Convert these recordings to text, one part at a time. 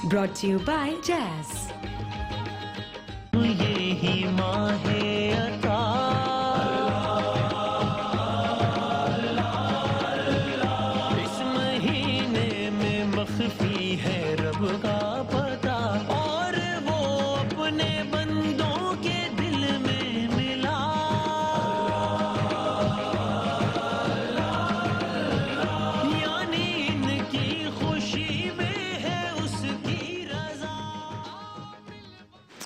Brought to you by Jazz. یہی ماہ عطا اس مہینے میں مخفی ہے رب کا پتہ اور وہ اپنے بندوں کے دل میں ملا یعنی ان کی خوشی میں ہے اس کی رضا.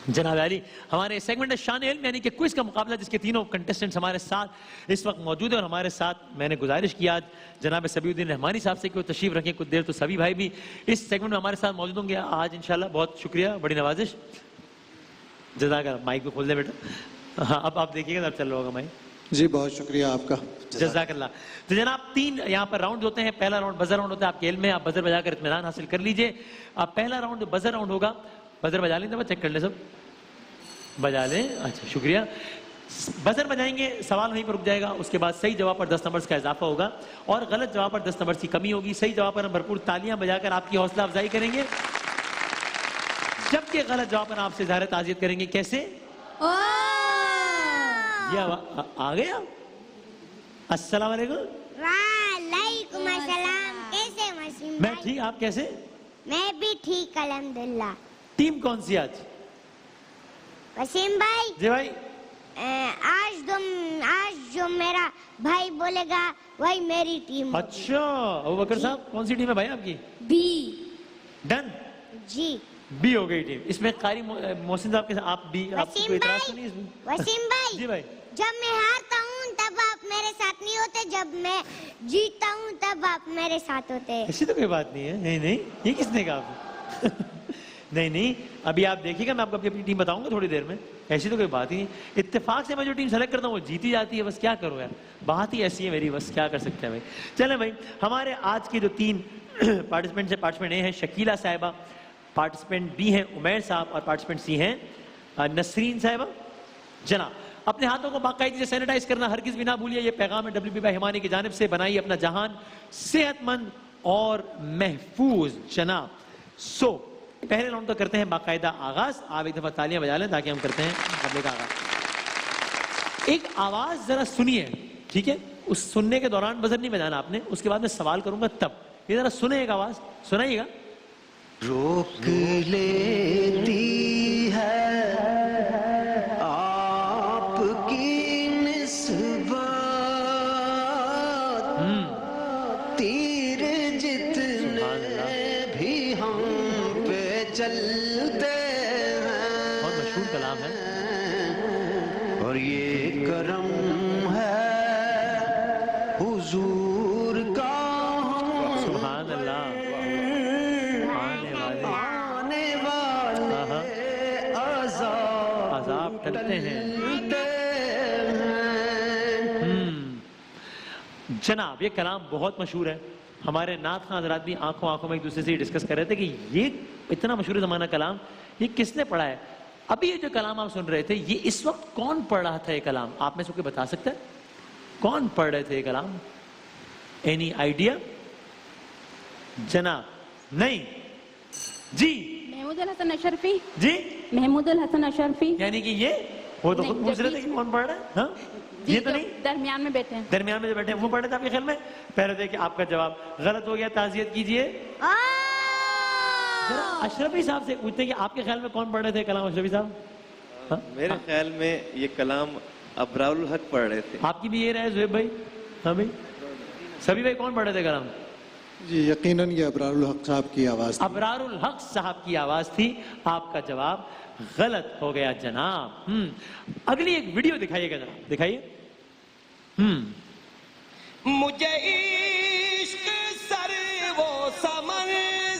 جناب علی ہمارے سیگمنٹ شان علم یعنی کہ کوئز کا مقابلہ جس کے تینوں کنٹیسٹنٹس ہمارے ساتھ اس وقت موجود ہیں اور ہمارے ساتھ میں نے گزارش کیا آج جناب سبی الدین رحمانی صاحب سے کہ وہ تشریف رکھیں کچھ دیر تو سبھی بھائی بھی اس سیگمنٹ میں ہمارے ساتھ موجود ہوں گے آج انشاءاللہ. بہت شکریہ, بڑی نوازش. جزاک اللہ. مائک کو کھول دیں بیٹا. ہاں اب آپ دیکھیے گا اب چل رہا ہوگا مائک. جی بہت شکریہ آپ کا. جزاک اللہ. تو جناب 3 یہاں پر راؤنڈ ہوتے ہیں. پہلا راؤنڈ بزر راؤنڈ ہوتا ہے, آپ کے علم میں آپ بزر بجا کر اطمینان حاصل کر لیجئے. اب پہلا راؤنڈ بزر راؤنڈ ہوگا. بزر بجا لیں, چیک کر لیں سب بجا لیں. اچھا شکریہ. بزر بجائیں گے, سوال وہیں پر رک جائے گا. اس کے بعد صحیح جواب پر 10 نمبرز کا اضافہ ہوگا اور غلط جواب پر 10 نمبرز کی کمی ہوگی. صحیح جواب پر ہم بھرپور تالیاں بجا کر آپ کی حوصلہ افزائی کریں گے, جبکہ غلط جواب پر آپ سے اظہار تعزیت کریں گے. کیسے؟ یہ آ گیا. السلام علیکم. وعلیکم السلام. کیسے وسیم میں بھائی؟ ٹھیک, آپ کیسے؟ میں بھی ٹھیک الحمدللہ. ٹیم کون سی آج؟ وسیم بھائی جی بھائی. آج جو میرا بھائی بولے گا وہی میری ٹیم. اچھا ابو بکر صاحب کون سی ٹیم ہے بھائی آپ کی؟ بی. ڈن. جی بی ہو گئی ٹیم. اس میں قاری محسن صاحب کے ساتھ آپ بھی, آپ کو وسیم کوئی اعتراض تو بھائی, نہیں اس میں؟ وسیم بھائی جی بھائی. جب میں ہارتا ہوں تب آپ میرے ساتھ نہیں ہوتے, جب میں جیتتا ہوں تب آپ میرے ساتھ ہوتے. ایسی تو کوئی بات نہیں ہے. نہیں نہیں, یہ کس نے کہا آپ کو؟ نہیں نہیں, ابھی آپ دیکھیے گا, میں آپ کو اپنی ٹیم بتاؤں گا تھوڑی دیر میں. ایسی تو کوئی بات ہی نہیں. اتفاق سے میں جو ٹیم سلیکٹ کرتا ہوں وہ جیتی جاتی ہے. بس کیا کروں یار, بات ہی ایسی ہے میری, بس کیا کر سکتے ہیں بھائی. چلیں بھائی, ہمارے آج کے جو 3 پارٹیسپینٹس ہیں, پارٹیسپینٹ اے ہیں شکیلہ صاحبہ, پارٹیسپینٹ بی ہیں عمیر صاحب اور پارٹیسپینٹ سی ہیں نسرین صاحبہ. جناب اپنے ہاتھوں کو باقاعدگی سے سینیٹائز کرنا ہرگز بھی نہ بھولیے. یہ پیغام ہے WP بھائی ہمانی کی جانب سے. بنائیے اپنا جہان صحت مند اور محفوظ. جناب سو پہلے راؤنڈ تو کرتے ہیں باقاعدہ آغاز. آپ ایک دفعہ تالیاں بجا لیں تاکہ ہم کرتے ہیں مقابلے کا آغاز. ایک آواز ذرا سنیے, ٹھیک ہے؟ اس سننے کے دوران بزر نہیں بجانا آپ نے, اس کے بعد میں سوال کروں گا تب. یہ ذرا سنیں ایک آواز, سنائیے گا. روک لیتی ہے آپ کی نسبت, تیر جتنے بھی ہم پہ چلتے ہیں, بہت مشہور کلام ہے. اور یہ کرم ہے حضور کا سبحان اللہ. آنے والے عذاب ٹلتے ہیں. جناب یہ کلام بہت مشہور ہے. ہمارے نعت خواں حضرات بھی آنکھوں میں ایک دوسرے سے ڈسکس کر رہے تھے کہ یہ اتنا مشہور زمانہ کلام یہ کس نے پڑھا ہے. ابھی یہ جو کلام آپ سن رہے تھے یہ اس وقت کون پڑھ رہا تھا؟ یہ کلام آپ میں سے کوئی بتا سکتا ہے کون پڑھ رہے تھے یہ کلام؟ Any idea? جناب نہیں جی. محمود الحسن اشرفی. جی محمود الحسن اشرفی. یعنی کہ یہ وہ تو خود پوچھ رہے تھے کہ کون پڑھ رہا ہے. ہاں یہ تو نہیں, درمیان میں بیٹھے ہیں. درمیان میں جو بیٹھے ہیں وہ پڑھ رہے تھے آپ کے خیال میں. پہلے تھے کہ آپ کا جواب غلط ہو گیا, تعزیت کیجئے. اشرفی صاحب سے پوچھتے ہیں کہ آپ کے خیال میں کون پڑھ رہے تھے کلام اشرفی صاحب؟ میرے خیال میں یہ کلام ابرار الحق پڑھ رہے تھے. آپ کی بھی یہ رہے زہیب بھائی؟ ہاں بھائی سبھی بھائی کون پڑھ رہے تھے کلام؟ جی یقیناً یہ ابرار الحق صاحب کی آواز تھی. ابرار الحق صاحب کی آواز تھی. آپ کا جواب غلط ہو گیا جناب. اگلی ایک ویڈیو دکھائیے گا جناب, دکھائیے. مجھے عشق سر وہ سمن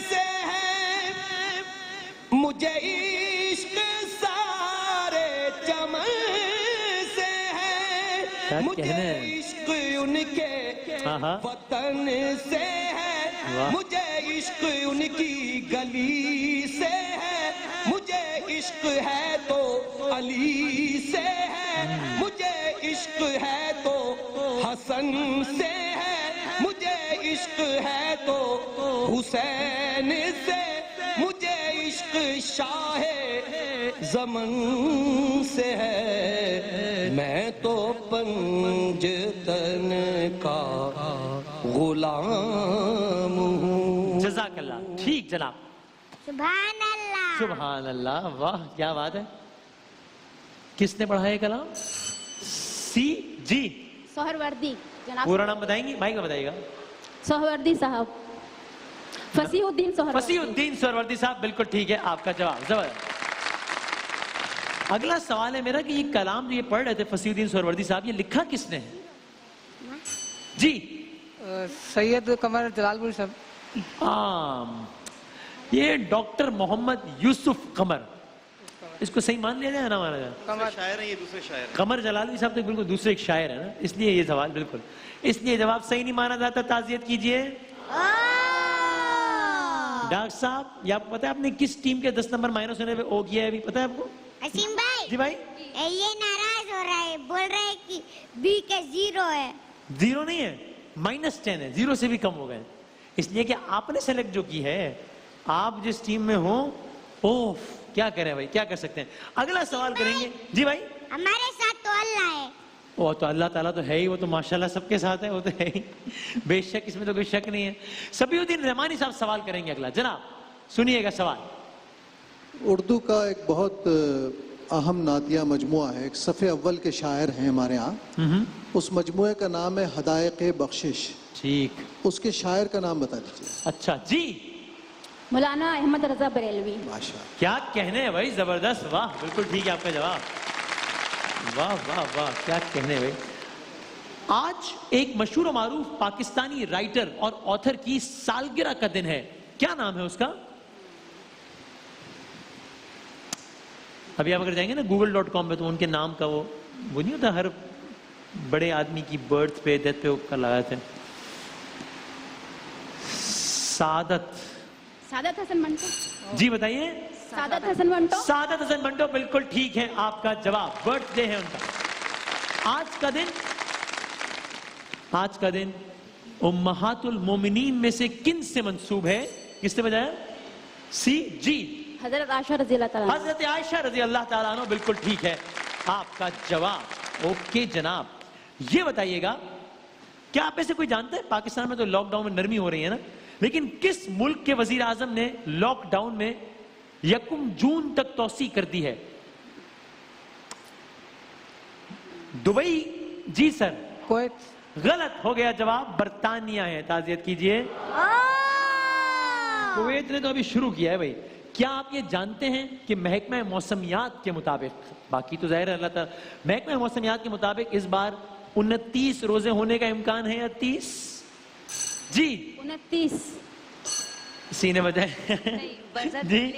سے ہے, مجھے عشق سارے چمن سے ہے, مجھے عشق ان کے وطن سے ہے, مجھے عشق ان کی گلی سے ہے, مجھے عشق ہے تو علی سے ہے, مجھے عشق ہے تو حسن سے ہے, مجھے عشق ہے تو حسین سے, مجھے شاہ زمن سے ہے میں تو پنجتن کا غلام ہوں. جزاک اللہ. ٹھیک جناب. سبحان اللہ. سبحان اللہ. واہ کیا بات ہے. کس نے پڑھا یہ کلام؟ سی جی. سہروردی جناب. پورا نام بتائیں گی؟ مائک میں بتائیے گا. سہروردی صاحب. فصیح الدین سہروردی. فصیح الدین سہروردی صاحب بالکل ٹھیک ہے آپ کا جواب. زبردست. اگلا سوال ہے میرا کہ یہ کلام جو یہ پڑھ رہے تھے فصیح الدین سہروردی صاحب یہ لکھا کس نے ہے؟ جی. سید قمر جلال پوری صاحب. یہ ڈاکٹر محمد یوسف قمر. اس کو صحیح مان لیا جائے نا مانا جائے؟ شاعر ہیں یہ دوسرے شاعر ہیں. قمر جلالی صاحب تو بالکل دوسرے ایک شاعر ہے نا اس لیے یہ سوال بالکل اس لیے جواب صحیح نہیں مانا جاتا. تعزیت کیجئے. ڈاکٹر صاحب یہ آپ کو پتا ہے آپ نے کس ٹیم کے 10 نمبر مائنس ہونے پہ او کیا ہے ابھی پتا ہے آپ کو؟ اسیم بھائی. جی بھائی. یہ ناراض ہو رہا ہے بول رہا ہے کہ بی کے 0 ہے. 0 نہیں ہے -10 ہے. 0 سے بھی کم ہو گئے اس لیے کہ آپ نے سلیکٹ جو کی ہے آپ جس ٹیم میں ہو اوف کیا کریں بھائی کیا کر سکتے ہیں. اگلا سوال کریں گے. جی بھائی. ہمارے ساتھ تو اللہ ہے. وہ تو اللہ تعالیٰ تو ہے ہی. وہ تو ماشاءاللہ سب کے ساتھ ہے. وہ تو ہے ہی بے شک اس میں تو کوئی شک نہیں ہے. صفی الدین رحمانی صاحب سوال کریں گے. اگلا جناب سنیے گا سوال. اردو کا ایک بہت اہم نعتیہ مجموعہ ہے. ایک صفحے اول کے شاعر ہیں ہمارے ہاں. اس مجموعے کا نام ہے ہدایق بخشش. ٹھیک. اس کے شاعر کا نام بتا دیجیے. اچھا جی. مولانا احمد رضا بریلوی. ماشاء کیا کہنے ہیں بھائی زبردست. واہ بالکل ٹھیک ہے آپ کا جواب. واہ واہ واہ کیا کہنے بھائی. آج ایک مشہور و معروف پاکستانی رائٹر اور آتھر کی سالگرہ کا دن ہے. کیا نام ہے اس کا؟ ابھی آپ اگر جائیں گے نا google.com پہ تو ان کے نام کا وہ نہیں ہوتا ہر بڑے آدمی کی برتھ پہ ڈیتھ پہ اوپر لگائے تھے. سعادت حسن منٹو. جی بتائیے. سعادت حسن منٹو. سعادت حسن منٹو بالکل ٹھیک ہے آپ کا جواب. برتھ ڈے ہے ان کا. آج کا دن امہات المومنین میں سے کن سے منسوب ہے؟ کس نے بتایا؟ سی جی. حضرت عائشہ رضی اللہ تعالیٰ. حضرت عائشہ رضی اللہ تعالیٰ عنہ بالکل ٹھیک ہے آپ کا جواب. اوکے جناب یہ بتائیے گا کیا آپ میں سے کوئی جانتا ہے پاکستان میں تو لاک ڈاؤن میں نرمی ہو رہی ہے نا لیکن کس ملک کے وزیر اعظم نے لاک ڈاؤن میں 1 جون تک توسیع کر دی ہے؟ دبئی. جی سر. کویت. غلط ہو گیا جواب. برطانیہ ہے. تعزیت کیجئے. کویت نے تو ابھی شروع کیا ہے بھائی. کیا آپ یہ جانتے ہیں کہ محکمہ موسمیات کے مطابق باقی تو ظاہر ہے اللہ تعالیٰ محکمہ موسمیات کے مطابق اس بار 29 روزے ہونے کا امکان ہے یا 30؟ جی 29. اسی نے بتایا. جی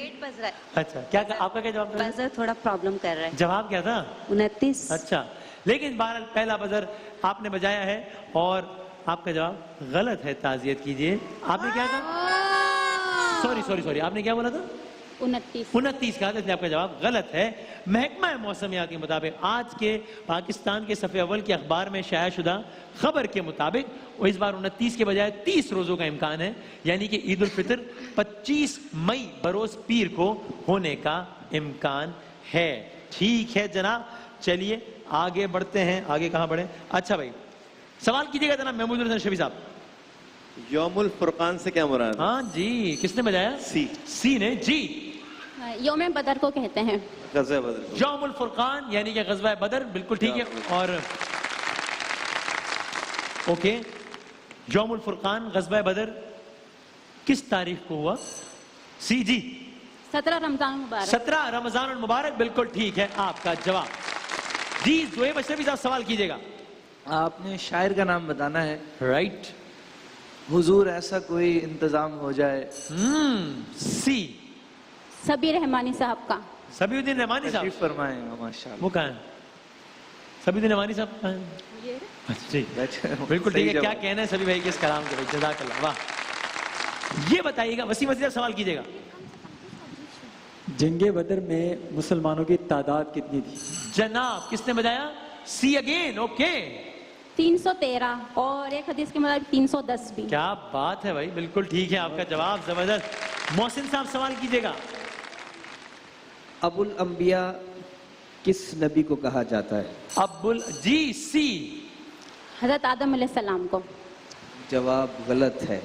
اچھا کیا آپ کا کیا جواب تھا؟ بزر تھوڑا پرابلم کر رہا ہے. جواب کیا تھا؟ 29. اچھا لیکن بہرحال پہلا بزر آپ نے بجایا ہے اور آپ کا جواب غلط ہے. تعزیت کیجئے. آپ نے کیا کہا؟ سوری آپ نے کیا بولا تھا؟ 29 کہا تھا اس لیے آپ کا جواب غلط ہے. محکمہ موسمیات کے مطابق آج کے پاکستان کے صفحے اول کے اخبار میں شائع شدہ خبر کے مطابق وہ اس بار 29 کے بجائے 30 روزوں کا امکان ہے یعنی کہ عید الفطر 25 مئی بروز پیر کو ہونے کا امکان ہے. ٹھیک ہے جناب چلیے آگے بڑھتے ہیں. آگے کہاں بڑھیں؟ اچھا بھائی سوال کیجیے گا جناب محمود الحسن شفیع صاحب. یوم الفرقان سے کیا مراد؟ ہاں جی کس نے بجایا؟ سی نے. جی یوم بدر کو کہتے ہیں. غزوہ بدر. یوم الفرقان یعنی کہ غزوہ بدر بالکل ٹھیک ہے. اور اوکے یوم الفرقان غزوہ بدر کس تاریخ کو ہوا؟ سی جی 17 رمضان المبارک. 17 رمضان المبارک بالکل ٹھیک ہے آپ کا جواب. جی زوہیب اشرفی صاحب سوال کیجیے گا. آپ نے شاعر کا نام بتانا ہے. رائٹ. حضور ایسا کوئی انتظام ہو جائے. سی سبی رحمانی صاحب کا. سبی الدین رحمانی صاحب تشریف فرمائیں گا ماشاءاللہ. وہ کہاں ہیں؟ سبی الدین رحمانی صاحب کہاں ہیں؟ جی بالکل ٹھیک ہے. کیا کہنا ہے سبی بھائی کے اس کلام کے بھائی؟ جزاک اللہ. واہ یہ بتائیے گا وسیم وزیر سوال کیجیے گا. جنگ بدر میں مسلمانوں کی تعداد کتنی تھی؟ جناب کس نے بتایا؟ سی اگین. اوکے 313 اور ایک حدیث کے مطابق 310 بھی. کیا بات ہے بھائی بالکل ٹھیک ہے آپ کا جواب. زبردست. محسن صاحب سوال کیجیے گا. ابو الانبیاء کس نبی کو کہا جاتا ہے؟ جی سی حضرت آدم علیہ السلام کو. جواب غلط ہے.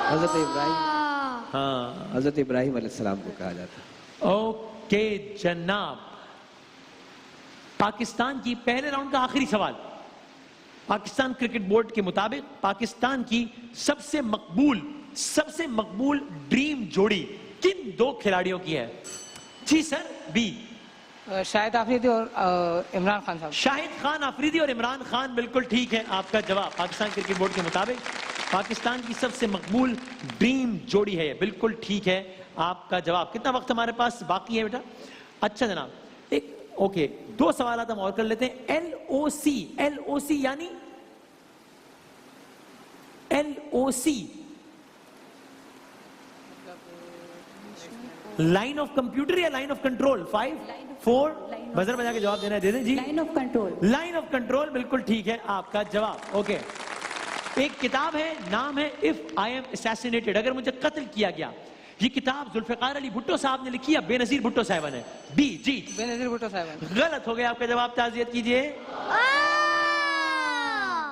حضرت ابراہیم. ہاں حضرت ابراہیم علیہ السلام کو کہا جاتا ہے. اوکے جناب. پاکستان کی پہلے راؤنڈ کا آخری سوال. پاکستان کرکٹ بورڈ کے مطابق پاکستان کی سب سے مقبول ڈریم جوڑی کن دو کھلاڑیوں کی ہے؟ جی سر. بی شاہد آفریدی اور عمران خان صاحب. شاہد خان آفریدی اور عمران خان بالکل ٹھیک ہے آپ کا جواب. پاکستان کرکٹ بورڈ کے مطابق پاکستان کی سب سے مقبول ڈریم جوڑی ہے. بالکل ٹھیک ہے آپ کا جواب. کتنا وقت ہمارے پاس باقی ہے بیٹا؟ اچھا جناب ایک اوکے 2 سوالات ہم اور کر لیتے ہیں. ایل او سی یعنی LOC لائن آف کمپیوٹر یا لائن آف کنٹرول؟ 5 4 بزر بجا کے جواب دینا ہے. دے دیں جی. Line of control. Line of control بالکل ٹھیک ہے آپ کا جواب. اوکے ایک کتاب ہے نام ہے اف آئی ایم اسیسینیٹڈ اگر مجھے قتل کیا گیا. یہ کتاب ذوالفقار علی بھٹو صاحب نے لکھی ہے بے نظیر بھٹو صاحب نے؟ بی جی بے نظیر بھٹو صاحب. غلط ہو گیا آپ کا جواب. تعزیت کیجئے.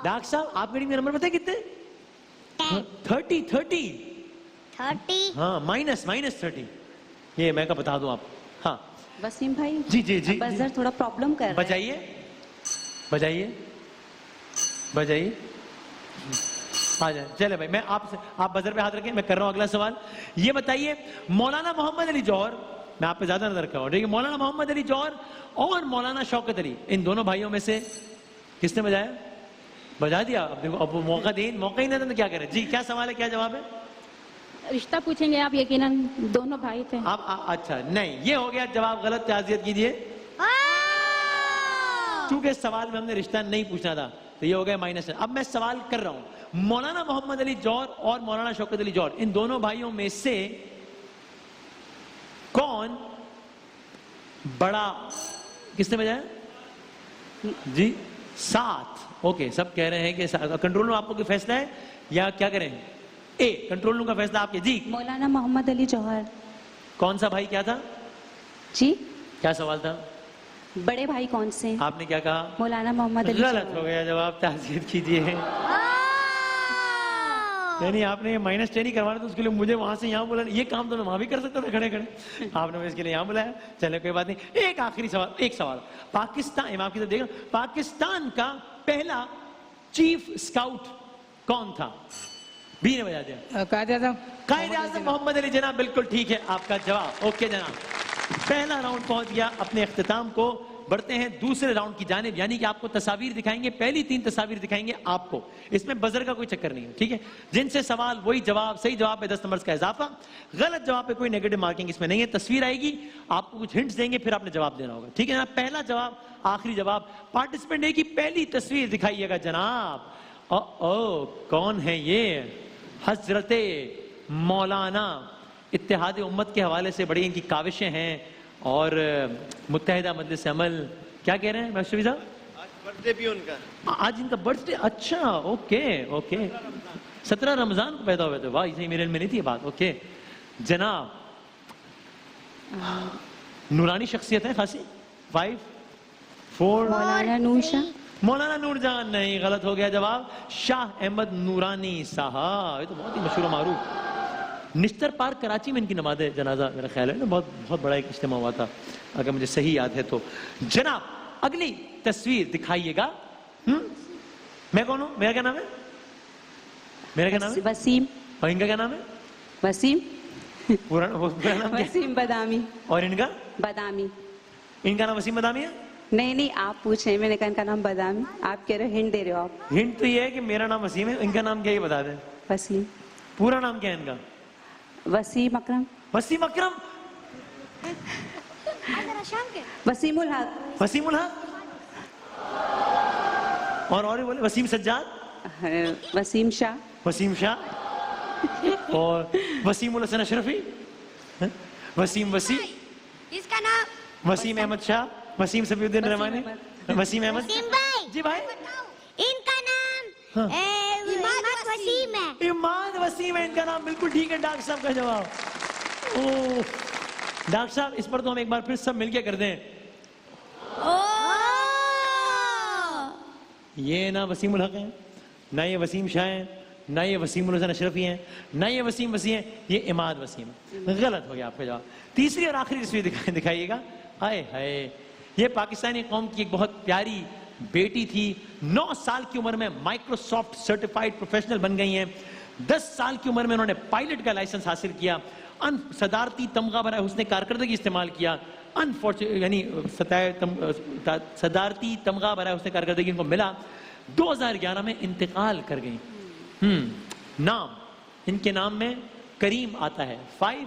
ڈاکٹر صاحب آپ میری نمبر بتائیں کتنے؟ 30 ہاں مائنس 30. یہ میں کا بتا دوں آپ. ہاں وسیم بھائی. جی جی جی بزر تھوڑا پرابلم کر رہا ہے. بجائیے آ جائیں. چلے بھائی میں آپ بزر پہ ہاتھ رکھیں. میں کر رہا ہوں اگلا سوال. یہ بتائیے مولانا محمد علی جوہر میں آپ پہ زیادہ نظر رکھا ہوں. ٹھیک ہے مولانا محمد علی جوہر اور مولانا شوکت علی ان دونوں بھائیوں میں سے کس نے بجایا؟ بجا دیا. اب دیکھو اب موقع ہی نہیں تو کیا کریں. جی کیا سوال ہے کیا جواب ہے؟ رشتہ پوچھیں گے آپ یقیناً دونوں بھائی تھے. اچھا نہیں یہ ہو گیا جواب غلط. تعزیت کیجئے. چونکہ اس سوال میں ہم نے رشتہ نہیں پوچھنا تھا تو یہ ہو گیا مائنس. اب میں سوال کر رہا ہوں مولانا محمد علی جوہر اور مولانا شوکت علی جوہر ان دونوں بھائیوں میں سے کون بڑا کس نے بجایا؟ جی 7. اوکے سب کہہ رہے ہیں کہ کنٹرول روم آپ کو فیصلہ ہے یا کیا کریں؟ اے کنٹرول روم کا فیصلہ آپ کے. جی مولانا محمد علی جوہر. کون سا بھائی کیا تھا؟ جی کیا سوال تھا؟ بڑے بھائی کون سے؟ آپ نے کیا کہا؟ مولانا محمد علی. غلط ہو گیا جواب. تعزیت کیجئے. یعنی آپ نے مائنس 10 ہی کروانا تو اس کے لیے مجھے وہاں سے یہاں بولا. یہ کام تو میں وہاں بھی کر سکتا تھا کھڑے آپ نے اس کے لیے یہاں بلایا. چلے کوئی بات نہیں. ایک آخری سوال. ایک سوال پاکستان آپ کی طرف دیکھ رہا ہوں پاکستان کا پہلا چیف اسکاؤٹ کون تھا؟ بی نے بجا دیا. قائد اعظم محمد علی. جناب بالکل ٹھیک ہے آپ کا جواب. اوکے جناب پہلا راؤنڈ پہنچ گیا اپنے اختتام کو. بڑھتے ہیں دوسرے راؤنڈ کی جانب یعنی کہ آپ کو تصاویر دکھائیں گے. پہلی 3 تصاویر دکھائیں گے آپ کو. اس میں بزر کا کوئی چکر نہیں ہے. ٹھیک ہے جن سے سوال وہی جواب. صحیح جواب پہ 10 نمبر کا اضافہ. غلط جواب پہ کوئی نیگیٹو مارکنگ اس میں نہیں ہے. تصویر آئے گی آپ کو کچھ ہنٹس دیں گے پھر آپ نے جواب دینا ہوگا. ٹھیک ہے جناب پہلا جواب آخری جواب. پارٹیسپینٹ اے کی پہلی تصویر دکھائیے گا جناب. کون ہے یہ؟ حضرت مولانا. اتحاد امت کے حوالے سے بڑی ان کی کاوشیں ہیں اور متحدہ مجلس عمل کیا کہہ رہے ہیں مشرفی صاحب؟ آج برتھ ڈے بھی ان کا. آج ان کا برتھ ڈے. اچھا اوکے 17 رمضان کو پیدا ہوئے تھے. واہ یہ میرے علم میں نہیں تھی یہ بات. اوکے جناب نورانی شخصیت ہے خاصی. 5 4 مولانا نور شاہ. مولانا نور جان نہیں. غلط ہو گیا جواب. شاہ احمد نورانی صاحب. یہ تو بہت ہی مشہور و معروف. نشتر پارک کراچی میں ان کی نماز جنازہ میرا خیال ہے بہت بڑا ایک اجتماع ہوا تھا اگر مجھے صحیح یاد ہے تو. جناب اگلی تصویر دکھائیے گا. میں کون ہوں؟ میرا کیا نام ہے؟ میرا کیا نام ہے؟ وسیم. اور ان کا کیا نام ہے؟ وسیم. پورا نام کیا؟ وسیم بادامی. اور ان کا؟ بادامی. ان کا نام وسیم بادامی ہے؟ نہیں آپ پوچھ رہے ہیں. میں نے کہا ان کا نام بادامی. آپ کہہ رہے ہو ہنٹ دے رہے ہو آپ. ہنٹ تو یہ ہے کہ میرا نام وسیم ہے. ان کا نام کیا یہ بتا دیں. وسیم. پورا نام کیا ہے ان کا؟ وسیم اکرم. وسیم اکرم. وسیم الحق. وسیم الحق. اور بولے وسیم سجاد. وسیم شاہ. وسیم شاہ. اور وسیم الحسن اشرفی. وسیم اس کا نام وسیم احمد شاہ. وسیم سفی الدین رحمانی. وسیم احمد. جی بھائی ان کا نام عماد وسیم ہے. عماد وسیم ہے ان کا نام. بالکل ٹھیک ہے ڈاکٹر صاحب کا جواب. ڈاکٹر صاحب اس پر تو ہم ایک بار پھر سب مل کے کر دیں. یہ نہ وسیم الحق ہیں, نہ یہ وسیم شاہ ہیں, نہ یہ وسیم الحسن اشرفی ہیں, نہ یہ وسیم وسیع ہیں, یہ اماد وسیم ہے. غلط ہو گیا آپ کا جواب. تیسری اور آخری تصویر دکھائیے گا. ہائے ہائے, یہ پاکستانی قوم کی ایک بہت پیاری بیٹی تھی. 9 سال کی عمر میں مائکروسافٹ سرٹیفائیڈ پروفیشنل بن گئی ہیں. 10 سال کی عمر میں انہوں نے پائلٹ کا لائسنس حاصل کیا. صدارتی تمغہ برائے حسن کارکردگی استعمال کیا. یعنی صدارتی تمغہ برائے حسن کارکردگی ان کو ملا. 2011 میں انتقال کر گئی. نام, ان کے نام میں کریم آتا ہے. 5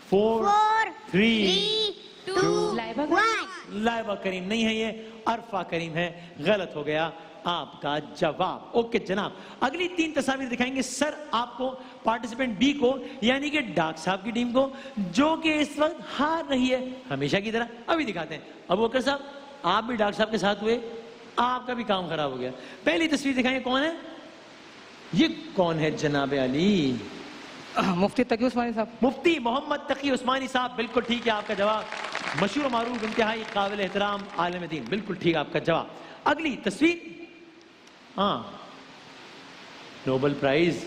4 3 2 لائبہ کریم نہیں ہے, یہ عرفہ کریم ہے. غلط ہو گیا آپ کا جواب. اوکے جناب, اگلی 3 تصاویر دکھائیں گے سر آپ کو, پارٹیسپینٹ بی کو, یعنی کہ ڈاکٹر صاحب کی ٹیم کو, جو کہ اس وقت ہار رہی ہے ہمیشہ کی طرح. ابھی دکھاتے ہیں. ابوبکر صاحب آپ بھی ڈاکٹر صاحب کے ساتھ ہوئے, آپ کا بھی کام خراب ہو گیا. پہلی تصویر دکھائیں, کون ہے یہ, کون ہے جناب علی؟ مفتی تقی عثمانی صاحب. مفتی محمد تقی عثمانی صاحب, بالکل ٹھیک ہے آپ کا جواب. مشہور و معروف, انتہائی قابل احترام عالم دین, بالکل ٹھیک ہے آپ کا جواب. اگلی تصویر, ہاں نوبل پرائز,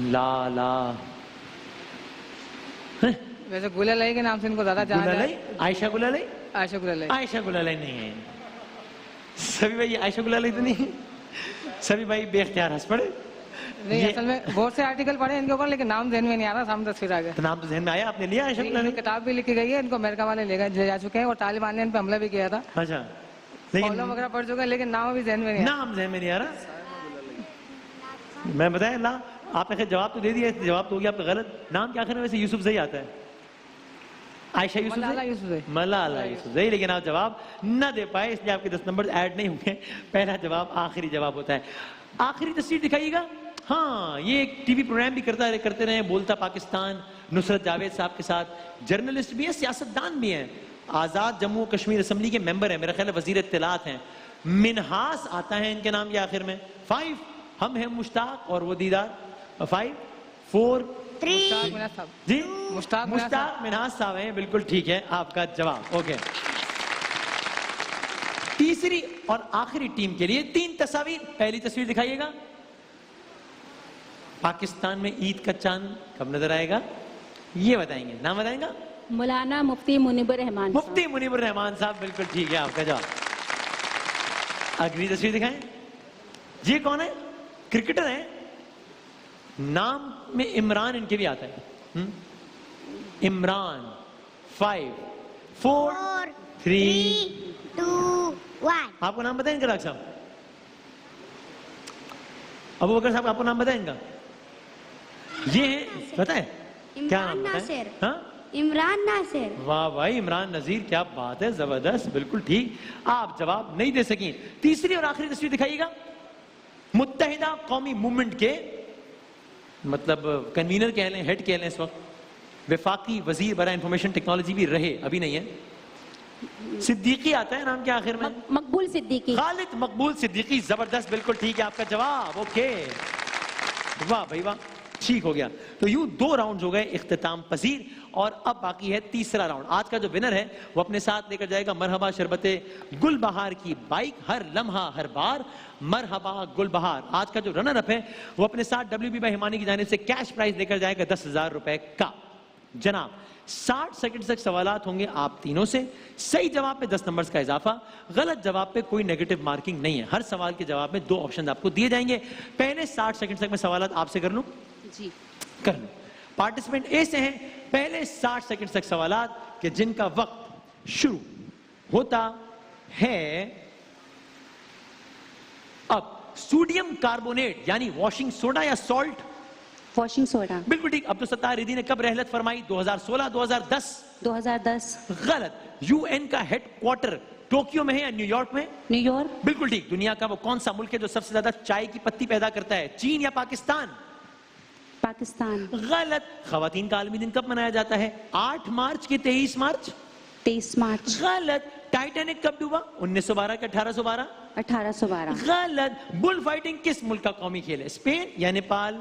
لا لا ویسے گلالئی کے نام سے ان کو زیادہ جانا جاتا ہے. عائشہ گلالئی. عائشہ گلالئی. عائشہ گلالئی نہیں ہے. سبھی بھائی عائشہ گلالئی تو نہیں ہے. سبھی بھائی بے اختیار ہنس پڑے. نہیں, اصل میں بہت سے آرٹیکل پڑھے ان کے اوپر, لیکن نام ذہن میں نہیں آ رہا. سامنے تصویر آ گیا. نام تو ذہن میں آیا, آپ نے لیا عائشہ گلالئی؟ کتاب بھی لکھی گئی ہے, ان کو امریکہ والے لے جا چکے ہیں, اور طالبان نے ان پہ حملہ بھی کیا تھا. اچھا, کالم وغیرہ پڑھ چکے ہیں, لیکن نام ابھی ذہن میں نہیں. نام ذہن میں نہیں آ رہا. میں بتائیں لا, آپ نے جواب تو دے دیا, جواب تو ہو گیا آپ کا غلط. نام کیا آخر میں ویسے یوسف زئی آتا ہے. عائشہ یوسف, ملالہ یوسف زئی, لیکن آپ جواب نہ دے پائے, اس لیے آپ کے 10 نمبر ایڈ نہیں ہوئے. پہلا جواب آخری جواب ہوتا ہے. آخری تصویر دکھائیے گا. ہاں, یہ ایک ٹی وی پروگرام بھی کرتے رہے, بولتا پاکستان, نصرت جاوید صاحب کے ساتھ. جرنلسٹ بھی ہے, سیاستدان بھی ہیں, آزاد جموں کشمیر اسمبلی کے ممبر ہیں, میرا خیال ہے وزیر اطلاعات ہیں. منہاس آتا ہے ان کے نام کے آخر میں. 5 ہم ہیں مشتاق اور وہ دیدار. 5 4 3 جی, مشتاق منہاس صاحب ہیں, بالکل ٹھیک ہے آپ کا جواب. اوکے, تیسری اور آخری ٹیم کے لیے 3 تصاویر. پہلی تصویر دکھائیے گا. پاکستان میں عید کا چاند کب نظر آئے گا, یہ بتائیں گے. نام بتائیں گا. مولانا مفتی منیب الرحمان. مفتی منیب الرحمان صاحب, بالکل ٹھیک ہے آپ کا جواب. اگلی تصویر دکھائیں. یہ کون ہے؟ کرکٹر ہیں, نام میں عمران ان کے بھی آتا ہے. عمران. 5 4 3 2 1 آپ کو نام بتائیں گے ڈاکٹر صاحب؟ ابوبکر صاحب آپ کو نام بتائیں گا. یہ ہے, بتائیں کیا نام ناصر. ہاں, عمران ناصر. واہ بھائی, عمران نذیر, کیا بات ہے, زبردست, بالکل ٹھیک. آپ جواب نہیں دے سکیں. تیسری اور آخری تصویر دکھائیے گا. متحدہ قومی موومنٹ کے مطلب کنوینر کہہ لیں, ہیڈ کہہ لیں, اس وقت وفاقی وزیر برائے انفارمیشن ٹیکنالوجی بھی رہے, ابھی نہیں ہے. صدیقی آتا ہے نام کے آخر میں. مقبول صدیقی. خالد مقبول صدیقی, زبردست, بالکل ٹھیک ہے آپ کا جواب. اوکے, واہ بھائی واہ, ٹھیک ہو گیا. تو یوں 2 راؤنڈ ہو گئے اختتام پذیر, اور اب باقی ہے تیسرا راؤنڈ. آج کا جو ونر ہے وہ اپنے ساتھ لے کر جائے گا مرحبا شربت گل بہار کی بائک, ہر لمحہ ہر بار مرحبا گل بہار. آج کا جو رنر اپ ہے وہ اپنے ساتھ WB بھائی ہمانی کی جانب سے کیش پرائز لے کر جائے گا 10,000 روپے کا. جناب 60 سیکنڈ تک سوالات ہوں گے آپ تینوں سے. صحیح جواب پہ 10 نمبرز کا اضافہ, غلط جواب پہ کوئی نیگیٹو مارکنگ نہیں ہے. ہر سوال کے جواب میں 2 آپشن آپ کو دیے جائیں گے. پہلے 60 سیکنڈ تک میں سوالات آپ سے کر لوں. جی کر لوں. پارٹیسپینٹ اے سے ہیں, پہلے 60 سیکنڈ تک سوالات کہ جن کا وقت شروع ہوتا ہے اب. سوڈیم کاربونیٹ یعنی واشنگ سوڈا یا سالٹ؟ Washing soda. بالکل ٹھیک. عبدالستار ریدی نے کب رحلت فرمائی؟ 2016 2010؟ 2010. غلط. UN کا ہیڈ کوارٹر ٹوکیو میں ہے یا نیو یارک میں؟ New York. بالکل ٹھیک. دنیا کا وہ کون سا ملک ہے جو سب سے زیادہ چائے کی پتی پیدا کرتا ہے؟ چین یا پاکستان؟ پاکستان. غلط. خواتین کا عالمی دن کب منایا جاتا ہے؟ 8 مارچ کے 23 مارچ؟ 23 مارچ. غلط. ٹائٹینک کب ڈوبا؟ 1912 کے 1812؟ 1812. غلط. بل فائٹنگ کس ملک کا قومی کھیل ہے؟ اسپین یا نیپال؟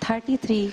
33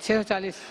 640।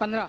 15।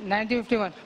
1951।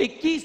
21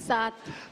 7।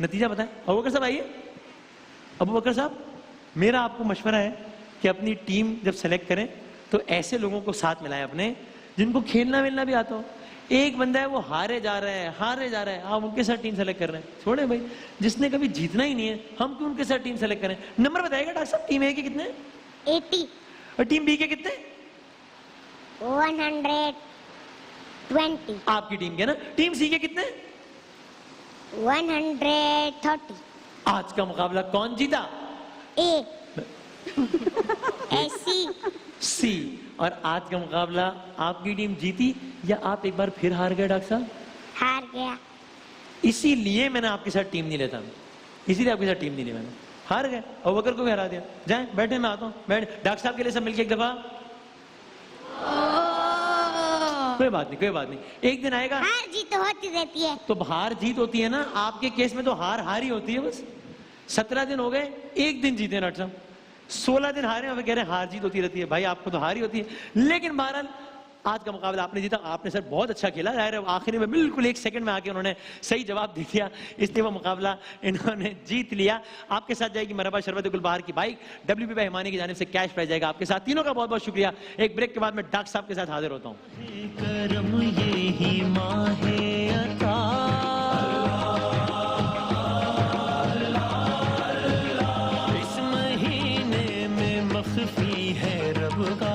نتیجہ بتائیں. ابو بکر صاحب آئیے. ابو بکر صاحب, میرا آپ کو مشورہ ہے کہ اپنی ٹیم جب سلیکٹ کریں تو ایسے لوگوں کو ساتھ ملائیں اپنے جن کو کھیلنا ویلنا بھی آتا ہو. ایک بندہ ہے وہ ہارے جا رہا ہے, آپ ان کے ساتھ ٹیم سلیکٹ کر رہے ہیں. چھوڑیں بھائی, جس نے کبھی جیتنا ہی نہیں ہے ہم کیوں ان کے ساتھ ٹیم سلیکٹ کریں. نمبر بتائے گا ڈاکٹر صاحب, ٹیم اے کے کتنے؟ 80. اور ٹیم بی کے کتنے؟ 120. آپ کی ٹیم کے نا. ٹیم سی کے کتنے؟ 130. آج کا مقابلہ کون جیتا؟ اے. سی. اور آج کا مقابلہ آپ کی ٹیم جیتی یا آپ ایک بار پھر ہار گئے ڈاکٹر صاحب؟ ہار گیا. اسی لیے میں نے آپ کے ساتھ ٹیم نہیں لیتا, اسی لیے آپ کے ساتھ ٹیم نہیں لی میں نے. ہار گئے, ابو بکر کو بھی ہرا دیا. جائیں بیٹھے, میں آتا ہوں. بیٹھ ڈاکٹر صاحب کے لیے سب مل کے ایک دفعہ. کوئی بات نہیں, ایک دن آئے گا. ہار جیت ہوتی رہتی ہے. تو ہار جیت ہوتی ہے نا, آپ کے کیس میں تو ہار ہی ہوتی ہے. بس 17 دن ہو گئے, ایک دن جیتے ہیں ڈاکٹر صاحب. 16 دن ہارے ہیں, کہہ رہے ہیں ہار جیت ہوتی رہتی ہے. بھائی آپ کو تو ہار ہی ہوتی ہے. لیکن بہرحال آج کا مقابلہ آپ نے جیتا. آپ نے سر بہت اچھا کھیلا. ظاہر ہے آخری میں بالکل 1 سیکنڈ میں آ کے انہوں نے صحیح جواب دے دیا, اس لیے وہ مقابلہ انہوں نے جیت لیا. آپ کے ساتھ جائے گی مرحبا شربت گل بہار کی بائک. WP بھائی ہمانی کی جانب سے کیش پرائز جائے گا آپ کے ساتھ. تینوں کا بہت بہت شکریہ. ایک بریک کے بعد میں ڈاکٹر صاحب کے ساتھ حاضر ہوتا ہوں. کرم یہی ماہ عطا, اس مہینے میں مخفی ہے رب کا